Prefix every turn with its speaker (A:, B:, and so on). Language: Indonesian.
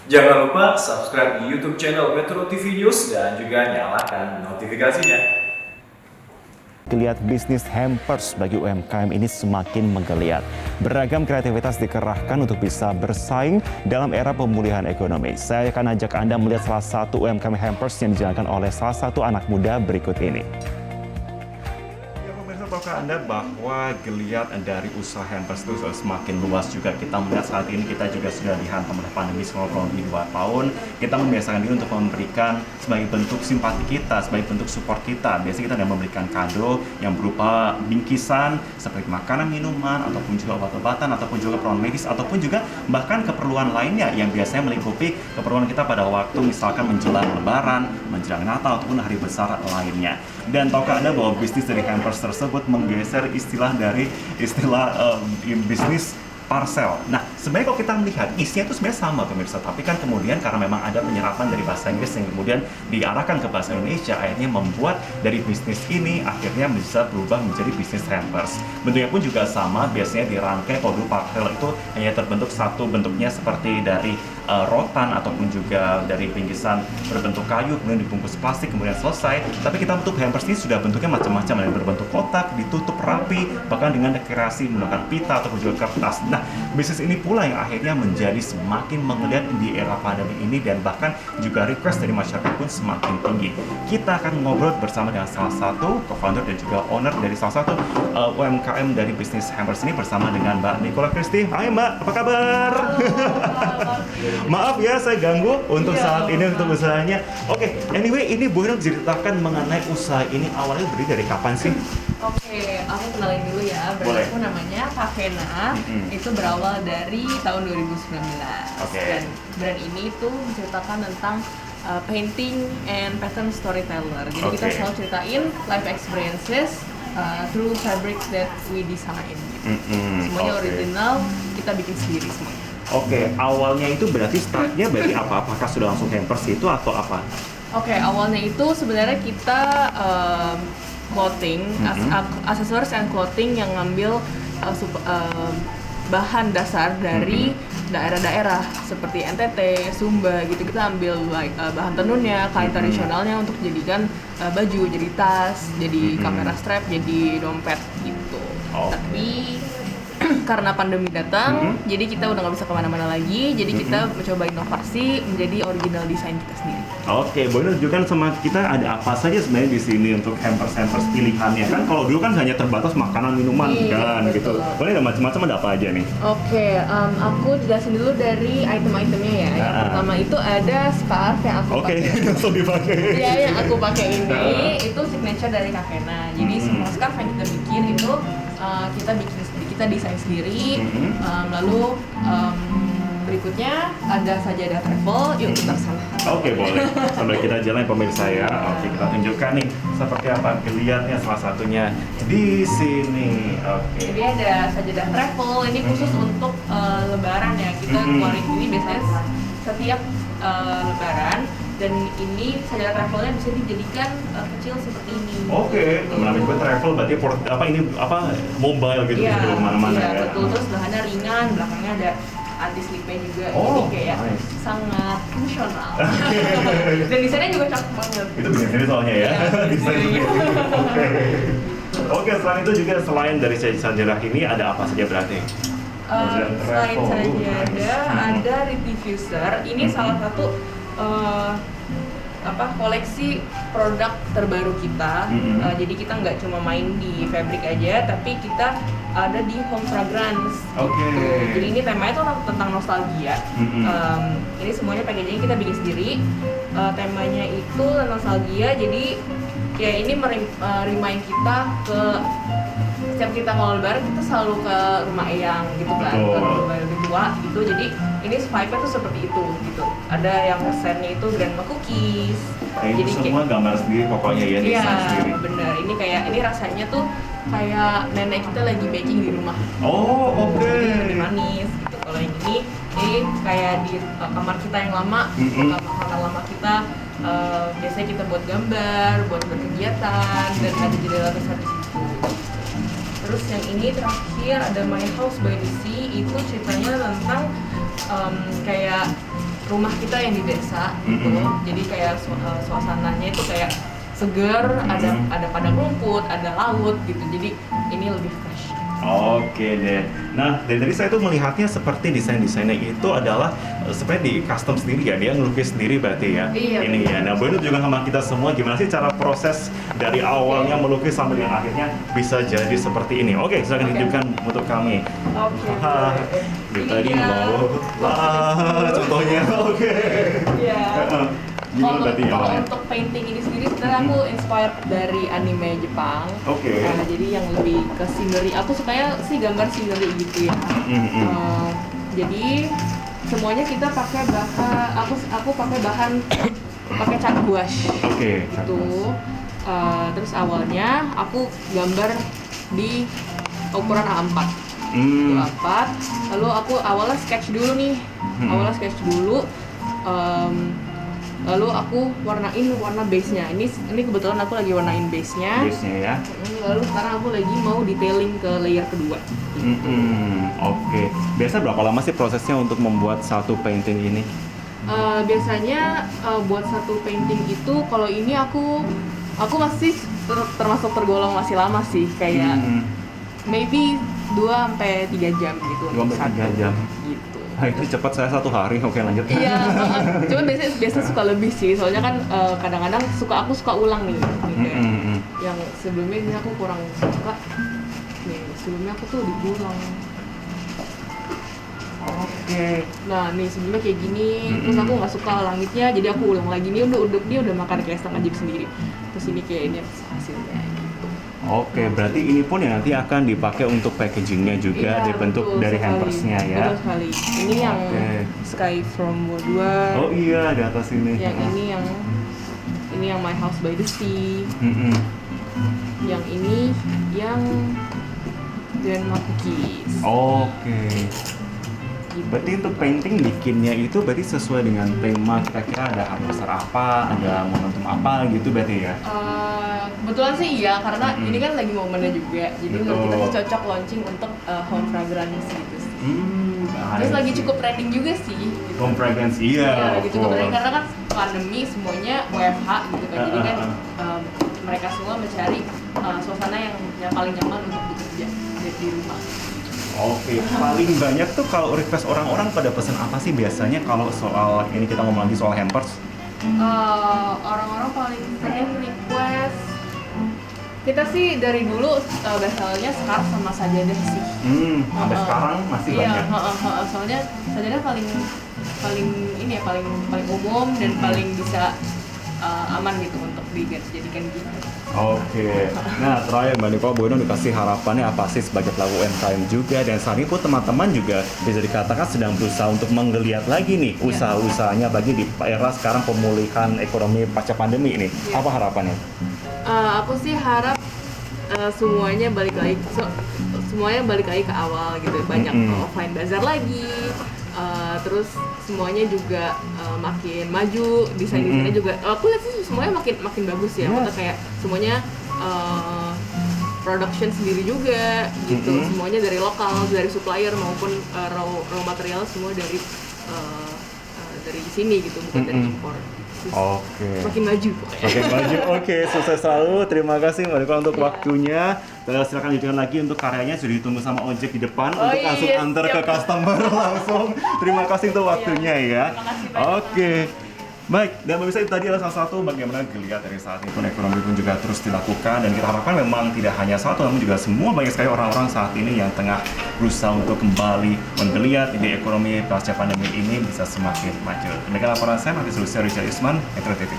A: Jangan lupa subscribe di YouTube channel Metro TV News dan juga nyalakan notifikasinya.
B: Geliat bisnis hampers bagi UMKM ini semakin menggeliat. Beragam kreativitas dikerahkan untuk bisa bersaing dalam era pemulihan ekonomi. Saya akan ajak Anda melihat salah satu UMKM hampers yang dijalankan oleh salah satu anak muda berikut ini. Tahukah Anda bahwa geliat dari usaha hampers itu semakin luas juga? Kita melihat saat ini kita juga sudah dihantam oleh pandemi selama kurang lebih 2 tahun. Kita membiasakan diri untuk memberikan sebagai bentuk simpati kita, sebagai bentuk support kita. Biasanya kita ada memberikan kado yang berupa bingkisan seperti makanan, minuman, ataupun juga obat-obatan, ataupun juga keperluan medis, ataupun juga bahkan keperluan lainnya yang biasanya melingkupi keperluan kita pada waktu misalkan menjelang Lebaran, menjelang Natal, ataupun hari besar lainnya. Dan tahukah Anda bahwa bisnis dari hampers tersebut menggeser istilah bisnis parcel. Nah, sebenarnya kalau kita melihat isinya itu sebenarnya sama pemirsa, tapi kan kemudian karena memang ada penyerapan dari bahasa Inggris yang kemudian diarahkan ke bahasa Indonesia, akhirnya membuat dari bisnis ini akhirnya bisa berubah menjadi bisnis hampers. Bentuknya pun juga sama, biasanya dirangkai. Kalau dulu parcel itu hanya terbentuk satu bentuknya seperti dari rotan ataupun juga dari bingkisan berbentuk kayu, kemudian dibungkus plastik, kemudian selesai. Tapi kita bentuk hampers ini sudah bentuknya macam-macam, ada berbentuk kotak, ditutup rapi, bahkan dengan dekorasi menggunakan pita ataupun juga kertas. Nah, bisnis ini pula yang akhirnya menjadi semakin menggeliat di era pandemi ini, dan bahkan juga request dari masyarakat pun semakin tinggi. Kita akan ngobrol bersama dengan salah satu co-founder dan juga owner dari salah satu UMKM dari bisnis hampers ini, bersama dengan Mbak Nicola Christy. Hai Mbak, apa kabar? Maaf ya saya ganggu untuk saat ini untuk usahanya. Oke, anyway, ini boleh dong ceritakan mengenai usaha ini awalnya berdiri dari kapan sih?
C: Oke, aku kenalin dulu ya. Brand aku namanya Kafena. Itu berawal dari tahun 2019. Dan brand ini tuh menceritakan tentang painting and pattern storyteller. Jadi kita selalu ceritain life experiences through fabrics that we design. Semuanya original, kita bikin sendiri semuanya.
B: Oke, awalnya itu berarti startnya berarti apa? Apakah sudah langsung hampers itu atau apa?
C: Oke, awalnya itu sebenarnya kita clothing, accessories and clothing yang ngambil bahan dasar dari daerah-daerah seperti NTT, Sumba gitu. Kita ambil bahan tenunnya, kain tradisionalnya untuk jadikan baju, jadi tas, jadi kamera strap, jadi dompet gitu. Tapi karena pandemi datang, jadi kita udah nggak bisa kemana-mana lagi. Jadi kita mencoba inovasi menjadi original desain kita sendiri.
B: Oke, boleh tunjukkan sama kita ada apa saja sebenarnya di sini untuk hampers pilihannya kan? Kalau dulu kan hanya terbatas makanan, minuman kan gitu. Boleh ada macam-macam, ada apa aja nih?
C: Oke, aku jelasin dulu dari item-itemnya ya. Yang pertama itu ada scarf yang aku pakai.
B: Oke, langsung dipakai.
C: Iya, yang aku pakai ini itu signature dari Kafena. Jadi semua scarf yang kita bikin itu kita desain sendiri. Lalu berikutnya ada sajadah travel. Yuk kita kesana.
B: Oke, boleh. Sambil kita jalan pemirsa ya. Oke, kita tunjukkan nih seperti apa geliatnya salah satunya di sini. Oke.
C: Jadi ada sajadah travel. Ini khusus untuk Lebaran ya. Kita keluarin ini biasanya setiap Lebaran. Dan ini sajadah travelnya bisa dijadikan kecil seperti ini.
B: Oke, namanya juga travel berarti mobile gitu bisa kemana-mana ya.
C: Iya, betul. Terus bahannya ringan, belakangnya ada anti-slipnya juga, jadi kayak sangat fungsional. Dan desainnya juga cakep banget.
B: Itu bikin sendiri soalnya ya. Desainnya. Oke, selain itu juga selain dari sajadah ini ada apa saja berarti?
C: Selain sajadah ada diffuser. Ini salah satu koleksi produk terbaru kita. Jadi kita nggak cuma main di fabric aja, tapi kita ada di home fragrance. Jadi ini temanya tuh tentang nostalgia. Ini semuanya packagingnya kita bikin sendiri. Temanya itu nostalgia, jadi ya ini remind kita ke setiap kita mau lebaran kita selalu ke rumah eyang gitu kan, ke rumah lebih tua gitu. Jadi ini vibe-nya tuh seperti itu gitu. Ada yang kesannya itu grandma cookies.
B: Jadi semua gambar sendiri pokoknya ya, desain sendiri.
C: Iya, bener. Ini rasanya tuh kayak nenek kita lagi baking di rumah. Jadi lebih manis gitu. Kalau yang ini kayak di kamar kita yang lama, kamar lama kita. Biasanya kita buat gambar, buat berkegiatan, dan ada jendela besar di situ. Terus yang ini terakhir ada My House by the Sea. Itu ceritanya tentang kayak rumah kita yang di desa gitu. Jadi kayak suasananya itu kayak seger, ada padang rumput, ada laut gitu. Jadi ini lebih fresh.
B: Oke deh. Nah, dari tadi saya tuh melihatnya seperti desain-desainnya itu adalah sebenarnya di custom sendiri ya, dia ngelukis sendiri berarti ya.
C: Iya,
B: Ini ya. Nah, boleh juga sama kita semua gimana sih cara proses dari awalnya melukis sampai dengan akhirnya bisa jadi seperti ini. Oke, silakan tunjukkan untuk kami.
C: Oke.
B: Dia tadi mau contohnya. Oke.
C: Iya.
B: Gimana berarti
C: Kalau
B: awalnya?
C: untuk painting ini sendiri sebenarnya aku inspired dari anime Jepang.
B: Oke.
C: Jadi yang lebih ke scenery. Aku sukanya sih gambar scenery gitu ya. Jadi semuanya kita pakai bahan. Aku pakai bahan pakai cat gouache.
B: Oke.
C: Itu. Terus awalnya aku gambar di ukuran A4. A4. Lalu aku awalnya sketch dulu nih. Lalu aku warnain warna base-nya. Ini kebetulan aku lagi warnain base-nya.
B: Base-nya ya.
C: Lalu sekarang aku lagi mau detailing ke layer kedua.
B: Oke. Biasa berapa lama sih prosesnya untuk membuat satu painting ini?
C: Biasanya buat satu painting itu kalau ini aku masih termasuk tergolong masih lama sih, kayak maybe 2-3 jam gitu.
B: 2-3 jam.
C: Gitu.
B: Nah, itu cepat saya 1 hari. Oke, lanjut.
C: Iya, cuman biasa suka lebih sih, soalnya kan kadang-kadang aku suka ulang nih kayak yang sebelumnya ini aku kurang suka. Nih, sebelumnya aku tuh diulang.
B: Oke.
C: Nah, nih sebelumnya kayak gini, terus aku nggak suka langitnya, jadi aku ulang lagi. Dia udah makan kayak setengah jam sendiri. Terus ini kayak ini hasilnya.
B: Oke, berarti ini pun yang nanti akan dipakai untuk packagingnya juga,
C: Iya,
B: dibentuk
C: betul
B: dari
C: sekali.
B: hampersnya ya.
C: Betul sekali. Ini yang Sky from World War.
B: Oh iya, di atas ini.
C: Yang ini yang My House by the Sea. Yang ini yang Grandma Cookies.
B: Oke.
C: Gitu.
B: Berarti untuk painting bikinnya itu berarti sesuai dengan tema, kira-kira ada hampers apa, ada momentum apa gitu berarti ya?
C: Kebetulan sih iya, karena ini kan lagi momennya juga. Jadi menurut kita sih cocok launching untuk home fragrance gitu sih. Terus lagi cukup trending juga sih. Gitu.
B: Home fragrance, iya.
C: Iya, lagi cukup trending karena kan pandemi semuanya WFH gitu kan. Jadi kan mereka semua mencari suasana yang paling nyaman untuk bekerja di rumah.
B: Oke, paling banyak tuh kalau request orang-orang pada pesan apa sih biasanya kalau soal ini kita ngomong lagi soal hampers?
C: Orang-orang paling sering request kita sih dari dulu bestsellernya scarf sama sajadah sih.
B: Sampai sekarang masih
C: iya,
B: banyak.
C: Soalnya sajadah paling ini ya paling umum dan paling bisa aman gitu untuk dijadikan gitu.
B: Oke. Nah, terakhir Mbak Nicole, Bu Eno dikasih harapannya apa sih sebagai pelaku UMKM juga, dan saat ini pun teman-teman juga bisa dikatakan sedang berusaha untuk menggeliat lagi nih usaha-usahanya bagi di era sekarang pemulihan ekonomi pasca pandemi ini. Apa harapannya?
C: Aku sih harap semuanya balik lagi ke awal gitu, banyak offline bazar lagi, terus semuanya juga makin maju, desain-desainnya juga aku lihat sih semuanya makin bagus ya, maksudnya kayak semuanya production sendiri juga gitu, semuanya dari lokal, dari supplier maupun raw material semua dari sini gitu, bukan dari impor.
B: Oke.
C: Makin maju pokoknya.
B: Makin maju. Oke, sukses selalu. Terima kasih Mbak Nicole untuk waktunya. Silakan lanjutkan lagi untuk karyanya, sudah ditunggu sama ojek di depan untuk langsung antar ke customer langsung. Terima kasih untuk waktunya ya.
C: Terima kasih banyak.
B: Oke. Baik, dan pemirsa itu tadi adalah salah satu bagaimana geliat dari saat itu ekonomi pun juga terus dilakukan, dan kita harapkan memang tidak hanya satu namun juga semua banyak sekali orang-orang saat ini yang tengah berusaha untuk kembali menggeliat di ekonomi pasca pandemi ini bisa semakin maju. Demikian laporan saya, Mati Sulisya Richard Isman, Metro TV.